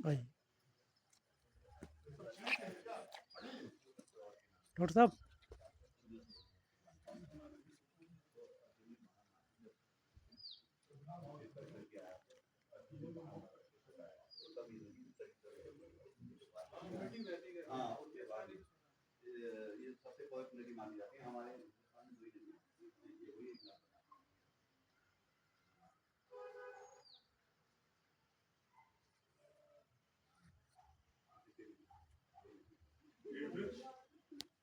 भाई डॉक्टर साहब,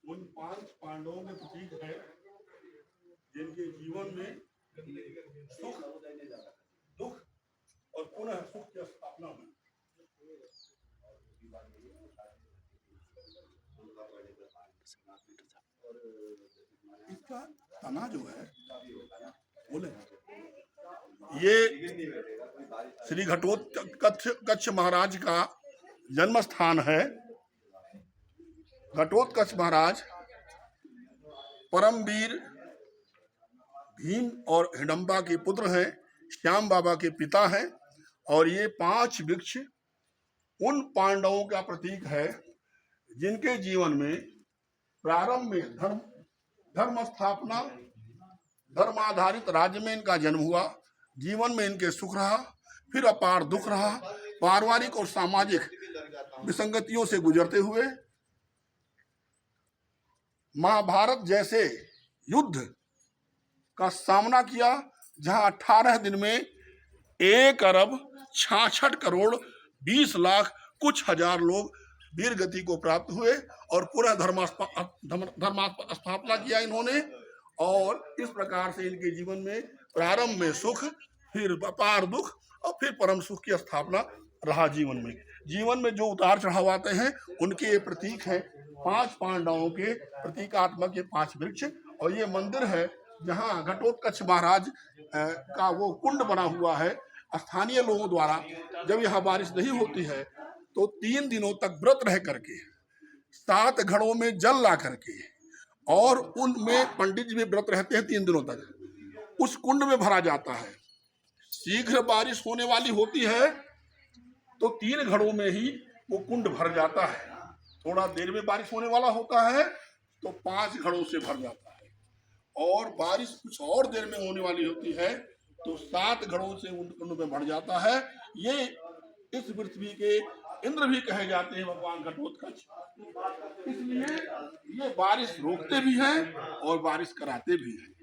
उन 5 पांडवों के प्रतीक है जिनके जीवन में सुख, दुख और पुनः सुख की स्थापना हुई। इसका तना जो है बोले, ये श्री घटोत्कच महाराज का जन्म स्थान है। घटोत्कच महाराज परमवीर भीम और हिडम्बा के पुत्र हैं, श्याम बाबा के पिता हैं। और ये 5 वृक्ष उन पांडवों का प्रतीक है जिनके जीवन में प्रारंभ में धर्म स्थापना, धर्म आधारित राज्य में इनका जन्म हुआ। जीवन में इनके सुख रहा, फिर अपार दुख रहा। पारिवारिक और सामाजिक विसंगतियों से गुजरते हुए महाभारत जैसे युद्ध का सामना किया, जहां 18 दिन में 1 अरब 66 करोड़ 20 लाख कुछ हजार लोग वीर गति को प्राप्त हुए और पूरा धर्म स्थापना किया इन्होंने। और इस प्रकार से इनके जीवन में प्रारंभ में सुख, फिर अपार दुख और फिर परम सुख की स्थापना रहा। जीवन में जो उतार चढ़ाव आते हैं उनके ये प्रतीक हैं 5 पांडवों के प्रतीकात्मक ये 5 वृक्ष। और ये मंदिर है जहाँ घटोत्कच महाराज का वो कुंड बना हुआ है। स्थानीय लोगों द्वारा जब यहाँ बारिश नहीं होती है तो 3 दिनों तक व्रत रह करके 7 घड़ों में जल ला करके, और उनमें पंडित जी भी व्रत रहते हैं 3 दिनों तक, उस कुंड में भरा जाता है। शीघ्र बारिश होने वाली होती है तो 3 घड़ों में ही वो कुंड भर जाता है। थोड़ा देर में बारिश होने वाला होता है तो 5 घड़ों से भर जाता है, और बारिश कुछ और देर में होने वाली होती है तो 7 घड़ों से उन कुंड में भर जाता है। ये इस पृथ्वी के इंद्र भी कहे जाते हैं भगवान घटोत्कच। इसलिए ये बारिश रोकते भी हैं और बारिश कराते भी हैं।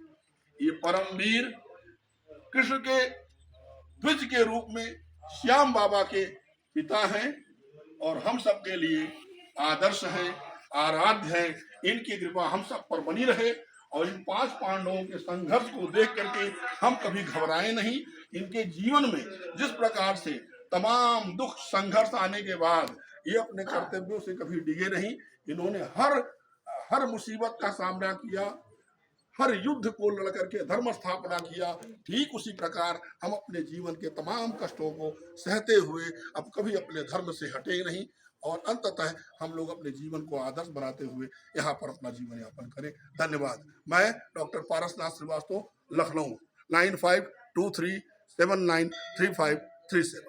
ये परमवीर कृष्ण के द्विज के रूप में श्याम बाबा के पिता हैं और हम सब के लिए आदर्श हैं, आराध्य हैं। इनकी कृपा हम सब पर बनी रहे और इन 5 पांडवों के संघर्ष को देख करके हम कभी घबराए नहीं। इनके जीवन में जिस प्रकार से तमाम दुख संघर्ष आने के बाद ये अपने कर्तव्यों से कभी डिगे नहीं। इन्होंने हर मुसीबत का सामना किया, हर युद्ध को लड़ करके धर्म स्थापना किया। ठीक उसी प्रकार हम अपने जीवन के तमाम कष्टों को सहते हुए अब कभी अपने धर्म से हटे नहीं, और अंततः हम लोग अपने जीवन को आदर्श बनाते हुए यहाँ पर अपना जीवन यापन करें। धन्यवाद। मैं डॉक्टर पारसनाथ श्रीवास्तव, लखनऊ, 9523793537।